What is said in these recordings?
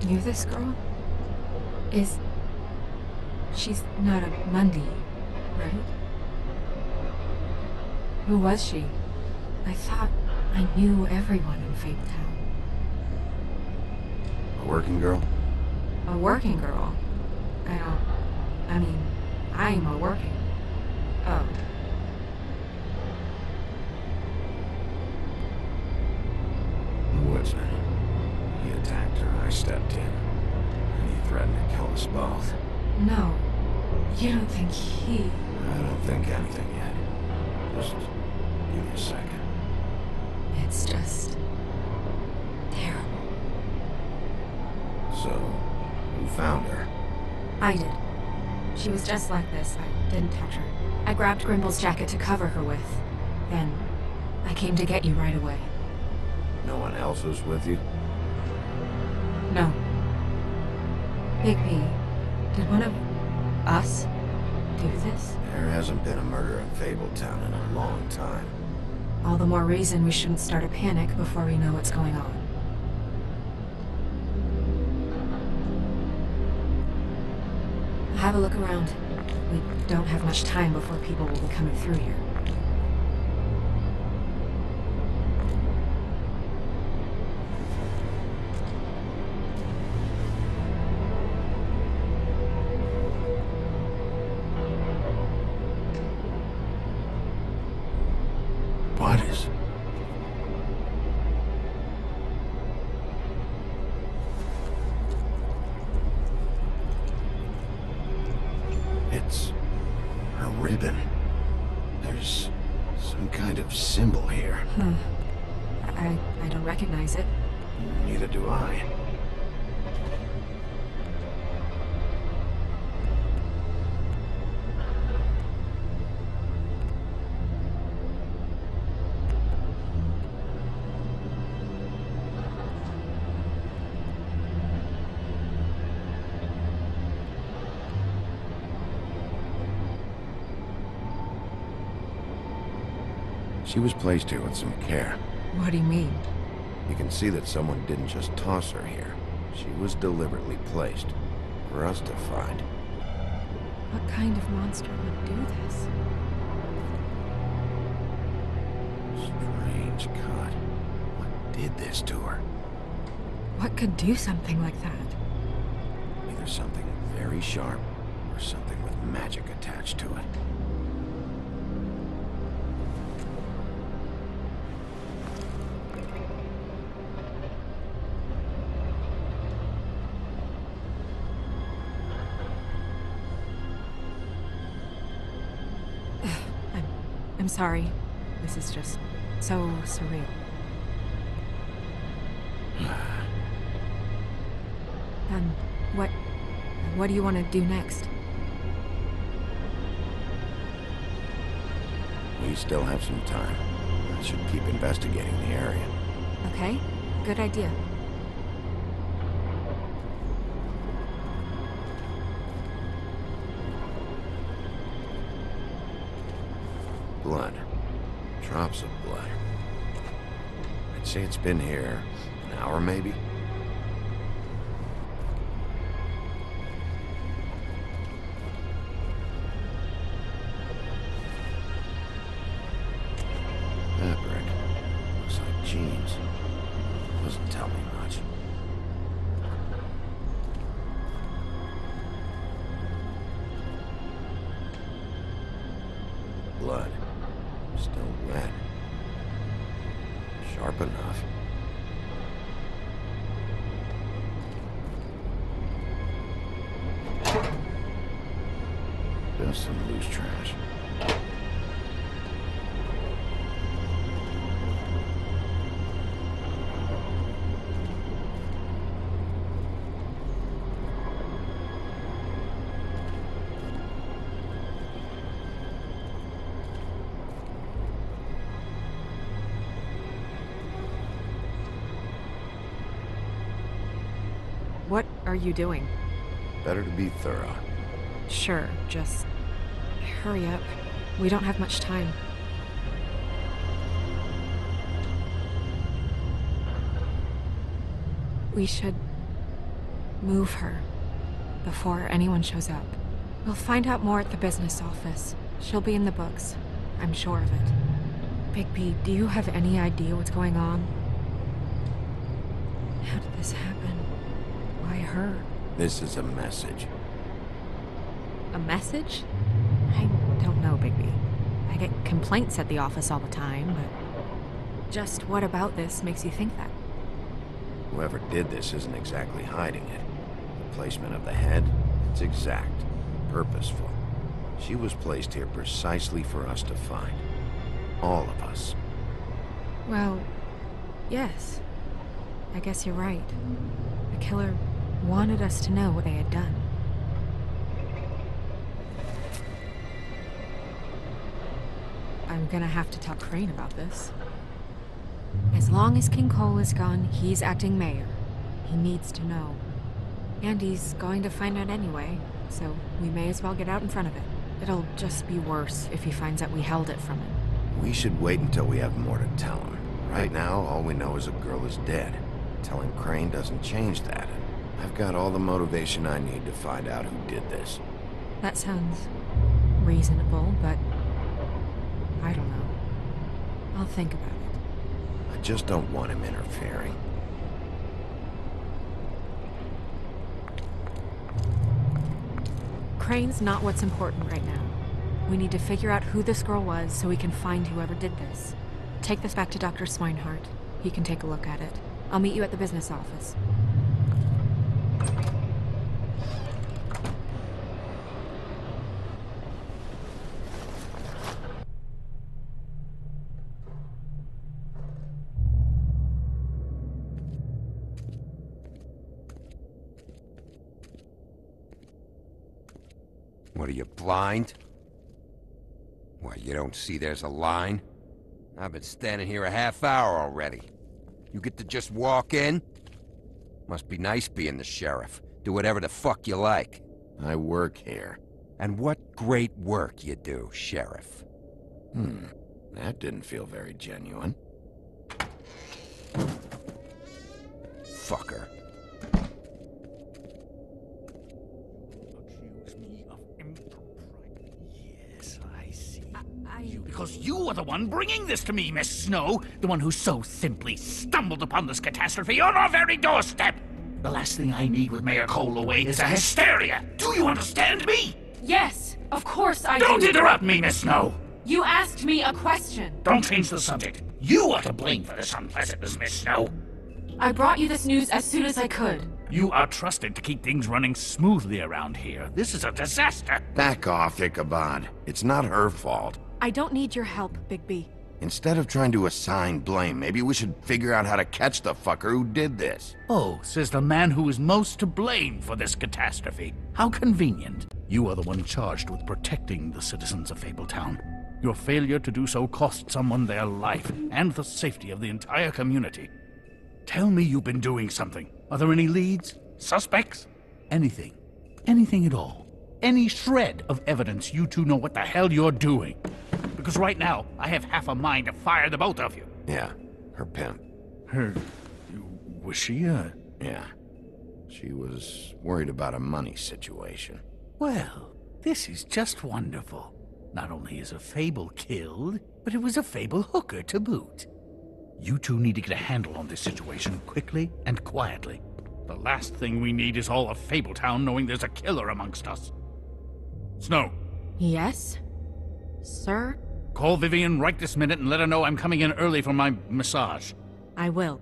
knew this girl? She's not a Mundy, right? Who was she? I thought I knew everyone in Fate Town. A working girl? A working girl? I'm a working. Oh. The woodsman. He attacked her, I stepped in. And he threatened to kill us both. No. You don't think he... I don't think anything yet. Just give me a second. It's just... terrible. So, who found her? I did. She was just like this. I didn't touch her. I grabbed Grimble's jacket to cover her with. Then, I came to get you right away. No one else was with you? No. Big P, did one of us do this? There hasn't been a murder in Fabletown in a long time. All the more reason we shouldn't start a panic before we know what's going on. Have a look around. We don't have much time before people will be coming through here. What is... It's... a ribbon. There's some kind of symbol here. Huh. I don't recognize it. Neither do I. She was placed here with some care. What do you mean? You can see that someone didn't just toss her here. She was deliberately placed for us to find. What kind of monster would do this? Strange cut. What did this to her? What could do something like that? Either something very sharp or something with magic attached to it. I'm sorry. This is just so surreal. What do you want to do next? We still have some time. I should keep investigating the area. Okay, good idea. Blood. Drops of blood. I'd say it's been here an hour, maybe? Fabric. Looks like jeans. Doesn't tell me much. Blood. Still wet. Sharp enough. Just some loose trash. What are you doing? Better to be thorough. Sure, just hurry up. We don't have much time. We should move her before anyone shows up. We'll find out more at the business office. She'll be in the books. I'm sure of it. Bigby, do you have any idea what's going on? How did this happen? Why her? This is a message. A message? I don't know, Bigby. I get complaints at the office all the time, but just what about this makes you think that? Whoever did this isn't exactly hiding it. The placement of the head, it's exact, purposeful. She was placed here precisely for us to find. All of us. Well, yes. I guess you're right. The killer wanted us to know what they had done. I'm gonna have to talk Crane about this. As long as King Cole is gone, he's acting mayor. He needs to know. And he's going to find out anyway, so we may as well get out in front of it. It'll just be worse if he finds out we held it from him. We should wait until we have more to tell him. Right now, all we know is a girl is dead. Telling Crane doesn't change that. I've got all the motivation I need to find out who did this. That sounds reasonable, but I don't know. I'll think about it. I just don't want him interfering. Crane's not what's important right now. We need to figure out who this girl was so we can find whoever did this. Take this back to Dr. Swinehart. He can take a look at it. I'll meet you at the business office. What are you, blind? Why, you don't see there's a line? I've been standing here a half hour already. You get to just walk in? Must be nice being the sheriff. Do whatever the fuck you like. I work here. And what great work you do, Sheriff. That didn't feel very genuine. Fucker. Yes, I see. Because you are the one bringing this to me, Miss Snow. The one who so simply stumbled upon this catastrophe on our very doorstep. The last thing I need with Mayor Cole away is a hysteria. Do you understand me? Yes, of course I do. Don't interrupt me, Miss Snow. You asked me a question. Don't change the subject. You are to blame for this unpleasantness, Miss Snow. I brought you this news as soon as I could. You are trusted to keep things running smoothly around here. This is a disaster. Back off, Ichabod. It's not her fault. I don't need your help, Bigby. Instead of trying to assign blame, maybe we should figure out how to catch the fucker who did this. Oh, says the man who is most to blame for this catastrophe. How convenient. You are the one charged with protecting the citizens of Fabletown. Your failure to do so cost someone their life and the safety of the entire community. Tell me you've been doing something. Are there any leads? Suspects? Anything. Anything at all. Any shred of evidence you two know what the hell you're doing. Because right now, I have half a mind to fire the both of you. Yeah, her pimp. Her... was she Yeah. She was worried about a money situation. Well, this is just wonderful. Not only is a Fable killed, but it was a Fable hooker to boot. You two need to get a handle on this situation quickly and quietly. The last thing we need is all of Fabletown knowing there's a killer amongst us. Snow. Yes? Sir? Call Vivian right this minute and let her know I'm coming in early for my massage. I will.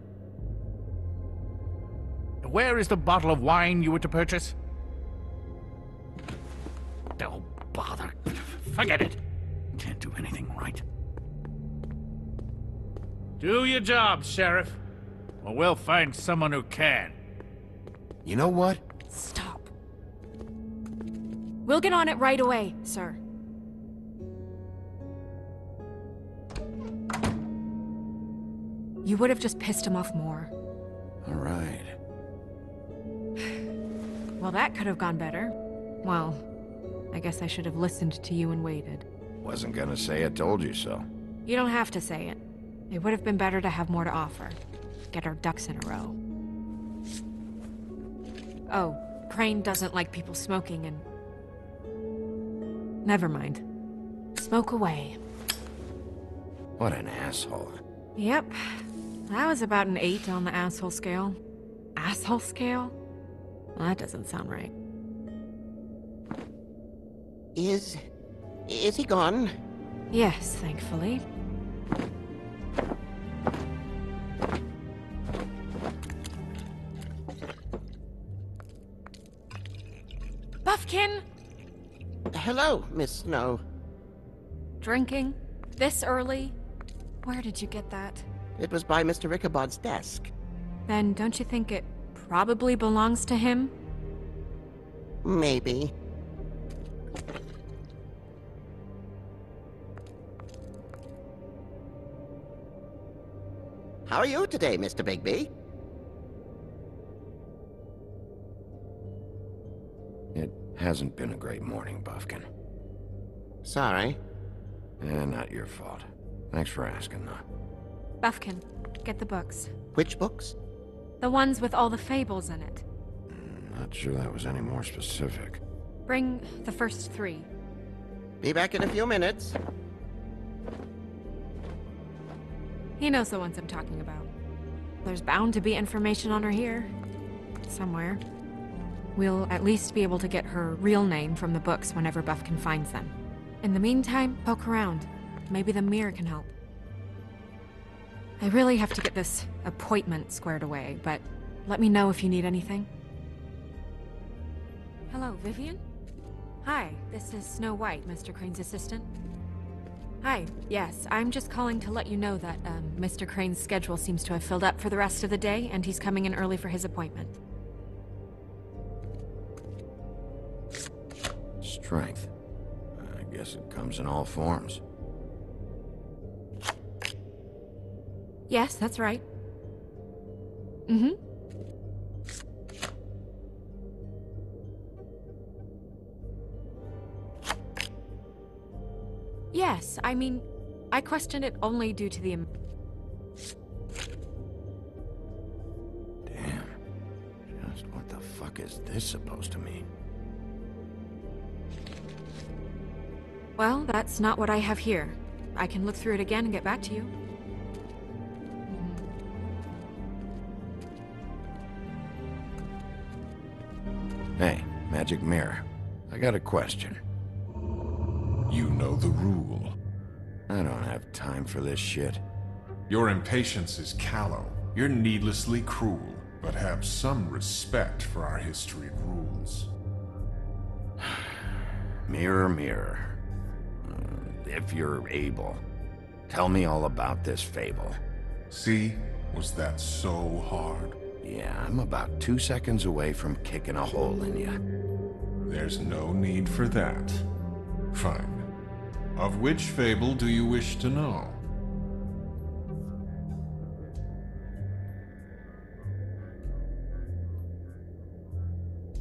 Where is the bottle of wine you were to purchase? Oh, bother. Forget it. Can't do anything right. Do your job, Sheriff. Or we'll find someone who can. You know what? Stop. We'll get on it right away, sir. You would have just pissed him off more. All right. Well, that could have gone better. Well, I guess I should have listened to you and waited. Wasn't gonna say I told you so. You don't have to say it. It would have been better to have more to offer. Get our ducks in a row. Oh, Crane doesn't like people smoking and... Never mind. Smoke away. What an asshole. Yep. That was about an 8 on the asshole scale. Asshole scale? Well, that doesn't sound right. Is he gone? Yes, thankfully. Buffkin! Hello, Miss Snow. Drinking? This early? Where did you get that? It was by Mr. Ichabod's desk. Then don't you think it probably belongs to him? Maybe. How are you today, Mr. Bigby? It hasn't been a great morning, Buffkin. Sorry. Not your fault. Thanks for asking, though. Buffkin, get the books. Which books? The ones with all the fables in it. Not sure that was any more specific. Bring the first 3. Be back in a few minutes. He knows the ones I'm talking about. There's bound to be information on her here. Somewhere. We'll at least be able to get her real name from the books whenever Buffkin finds them. In the meantime, poke around. Maybe the mirror can help. I really have to get this appointment squared away, but let me know if you need anything. Hello, Vivian? Hi, this is Snow White, Mr. Crane's assistant. Hi, yes, I'm just calling to let you know that, Mr. Crane's schedule seems to have filled up for the rest of the day, and he's coming in early for his appointment. Strength. I guess it comes in all forms. Yes, that's right. Mm-hmm. Yes, I mean, I questioned it only due to the... Damn. Just what the fuck is this supposed to mean? Well, that's not what I have here. I can look through it again and get back to you. Hey, magic mirror. I got a question. You know the rule. I don't have time for this shit. Your impatience is callow. You're needlessly cruel, but have some respect for our history and rules. Mirror, mirror. If you're able, tell me all about this fable. See? Was that so hard? Yeah, I'm about 2 seconds away from kicking a hole in you. There's no need for that. Fine. Of which fable do you wish to know?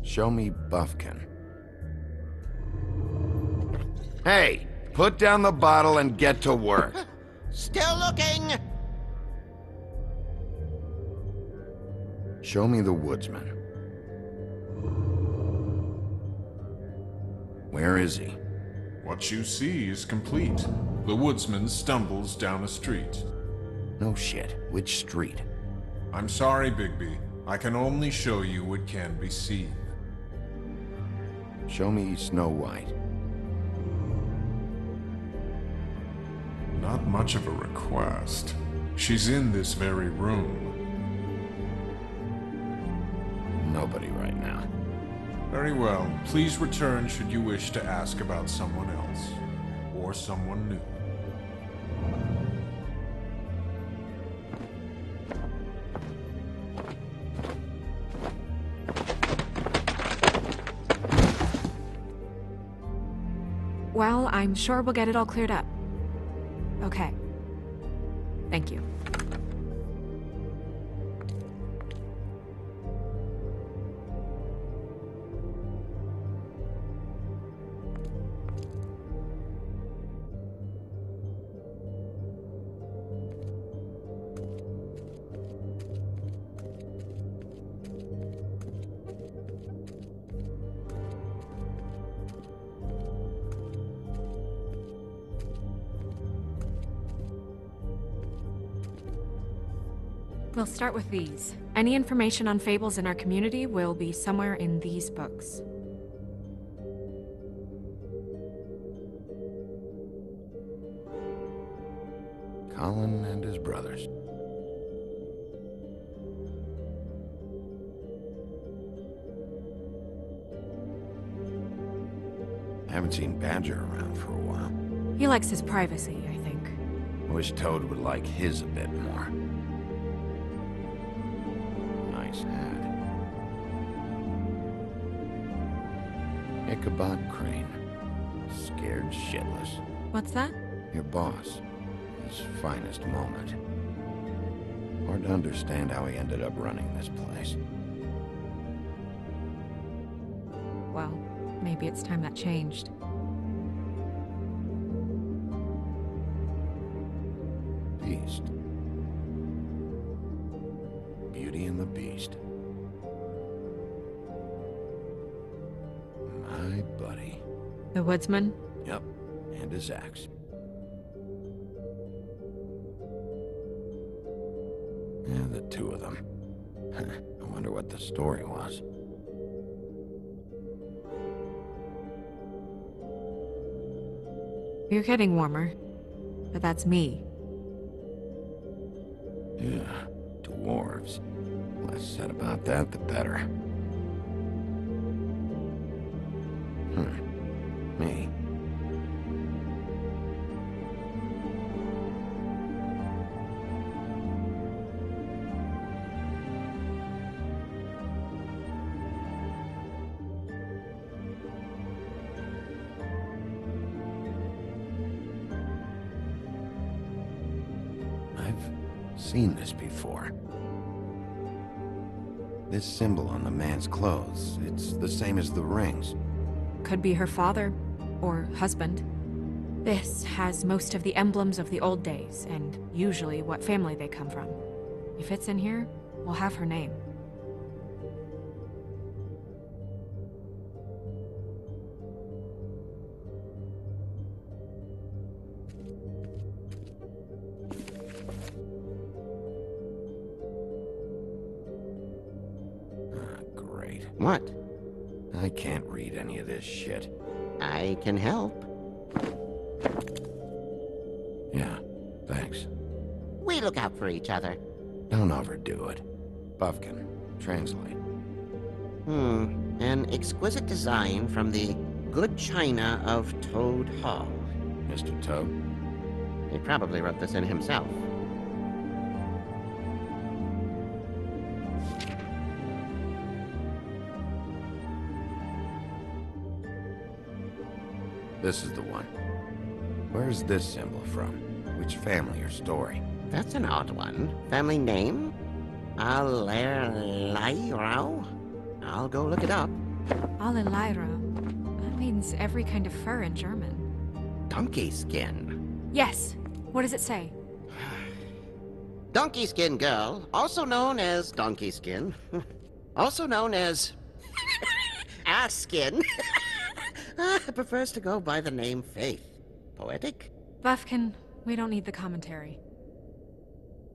Show me Buffkin. Hey! Put down the bottle and get to work. Still looking! Show me the woodsman. Where is he? What you see is complete. The woodsman stumbles down a street. No shit. Which street? I'm sorry, Bigby. I can only show you what can be seen. Show me Snow White. Not much of a request. She's in this very room. Nobody right now. Very well. Please return should you wish to ask about someone else. Or someone new. Well, I'm sure we'll get it all cleared up. Okay. Thank you. We'll start with these. Any information on fables in our community will be somewhere in these books. Colin and his brothers. Haven't seen Badger around for a while. He likes his privacy, I think. Wish Toad would like his a bit more. Nice hat. Ichabod Crane. Scared shitless. What's that? Your boss. His finest moment. Hard to understand how he ended up running this place. Well, maybe it's time that changed. Beast. Beauty and the Beast. My buddy. The woodsman? Yep, and his axe. Yeah, the two of them. I wonder what the story was. You're getting warmer. But that's me. Yeah, dwarves. Less said about that, the better. Me. I've seen this before. This symbol on the man's clothes, it's the same as the rings. Could be her father, or husband. This has most of the emblems of the old days, and usually what family they come from. If it's in here, we'll have her name. Great. What? I can't read any of this shit. I can help. Yeah, thanks. We look out for each other. Don't overdo it. Buffkin, translate. An exquisite design from the good china of Toad Hall. Mr. Toad? He probably wrote this in himself. This is the one. Where's this symbol from? Which family or story? That's an odd one. Family name? Alerlairau? I'll go look it up. Alelaira. That means every kind of fur in German. Donkey skin. Yes. What does it say? Donkey skin girl, also known as donkey skin. Also known as ass skin. Prefers to go by the name Faith. Poetic? Buffkin, we don't need the commentary.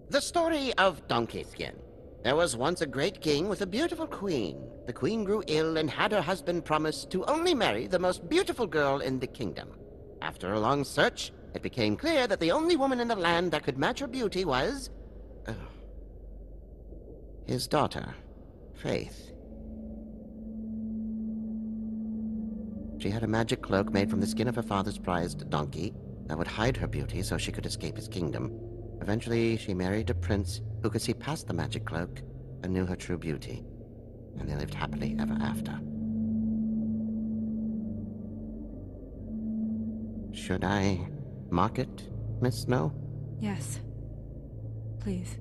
The story of Donkey Skin. There was once a great king with a beautiful queen. The queen grew ill and had her husband promise to only marry the most beautiful girl in the kingdom. After a long search, it became clear that the only woman in the land that could match her beauty was... his daughter, Faith. She had a magic cloak made from the skin of her father's prized donkey that would hide her beauty so she could escape his kingdom. Eventually, she married a prince who could see past the magic cloak and knew her true beauty. And they lived happily ever after. Should I mark it, Miss Snow? Yes. Please.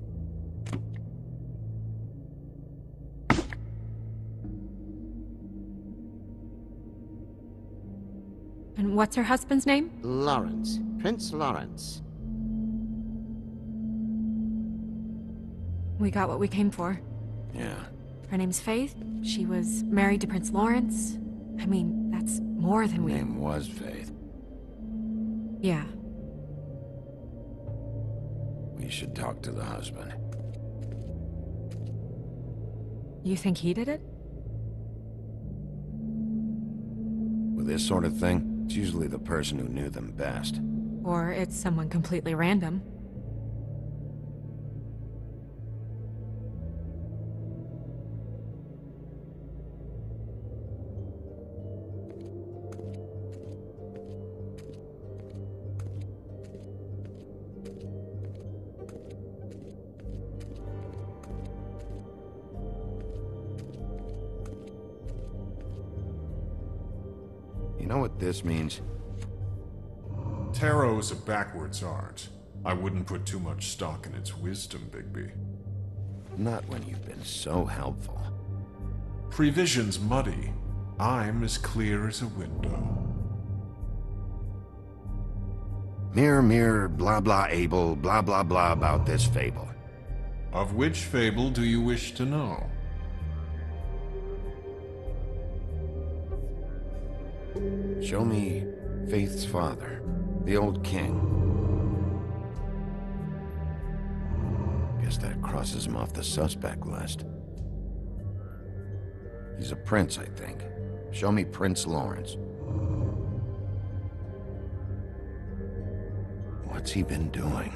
And what's her husband's name? Lawrence. Prince Lawrence. We got what we came for. Yeah. Her name's Faith. She was married to Prince Lawrence. I mean, that's more than we... Name was Faith. Yeah. We should talk to the husband. You think he did it? With this sort of thing, it's usually the person who knew them best. Or it's someone completely random. You know what this means? Tarot is a backwards art. I wouldn't put too much stock in its wisdom, Bigby. Not when you've been so helpful. Prevision's muddy. I'm as clear as a window. Mirror, mirror, blah blah able, blah blah blah about this fable. Of which fable do you wish to know? Show me Faith's father, the old king. Guess that crosses him off the suspect list. He's a prince, I think. Show me Prince Lawrence. What's he been doing?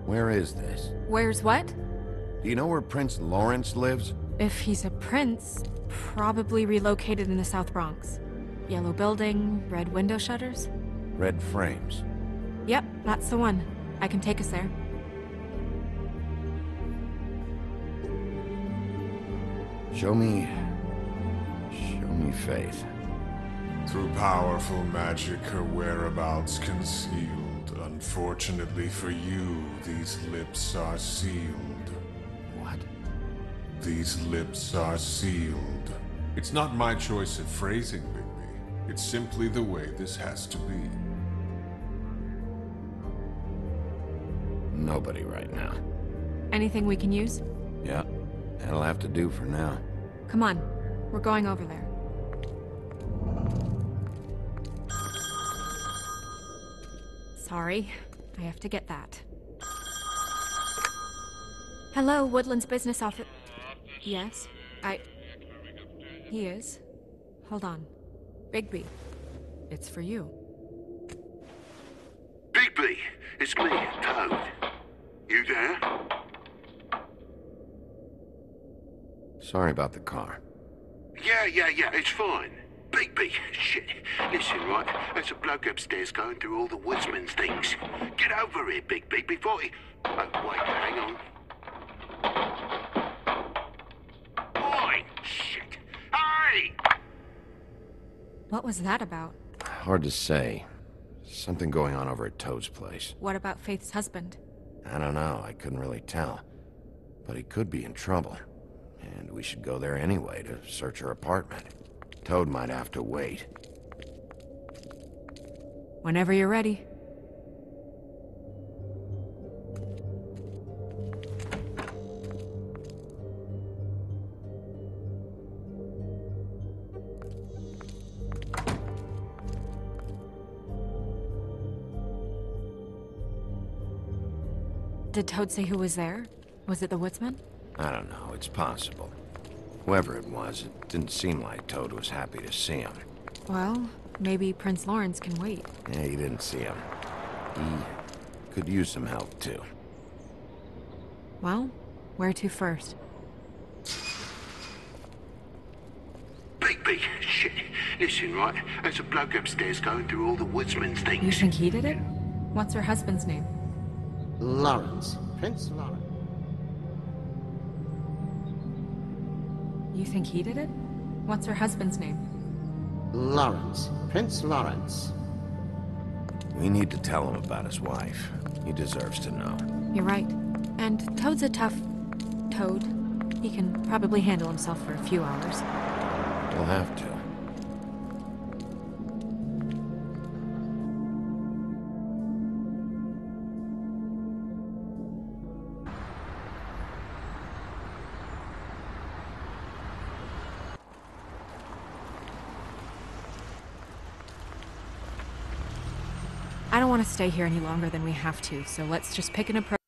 Where is this? Where's what? Do you know where Prince Lawrence lives? If he's a prince, probably relocated in the South Bronx. Yellow building, red window shutters? Red frames. Yep, that's the one. I can take us there. Show me Faith. Through powerful magic, her whereabouts concealed. Unfortunately for you, these lips are sealed. What? These lips are sealed. It's not my choice of phrasing, Bigby. It's simply the way this has to be. Nobody right now. Anything we can use? Yeah, that'll have to do for now. Come on, we're going over there. Sorry, I have to get that. Hello, Woodland's business office. Yes, He is. Hold on. Bigby, it's for you. Bigby, it's me, Toad. You there? Sorry about the car. Yeah, it's fine. Bigby, shit. Listen, right, there's a bloke upstairs going through all the woodsman's things. Get over here, Bigby, before he... Oh, wait, hang on. Oi, shit. Hey! What was that about? Hard to say. Something going on over at Toad's place. What about Faith's husband? I don't know, I couldn't really tell. But he could be in trouble. And we should go there anyway to search her apartment. Toad might have to wait. Whenever you're ready. Did Toad say who was there? Was it the woodsman? I don't know, it's possible. Whoever it was, it didn't seem like Toad was happy to see him. Well, maybe Prince Lawrence can wait. Yeah, he didn't see him. He could use some help, too. Well, where to first? Bigby, shit. Listen, right, there's a bloke upstairs going through all the woodsman's You things. think he did it? What's her husband's name? Lawrence. Prince Lawrence. You think he did it? What's her husband's name? Lawrence. Prince Lawrence. We need to tell him about his wife. He deserves to know. You're right. And Toad's a tough... Toad. He can probably handle himself for a few hours. He'll have to. I don't want to stay here any longer than we have to, so let's just pick an approach.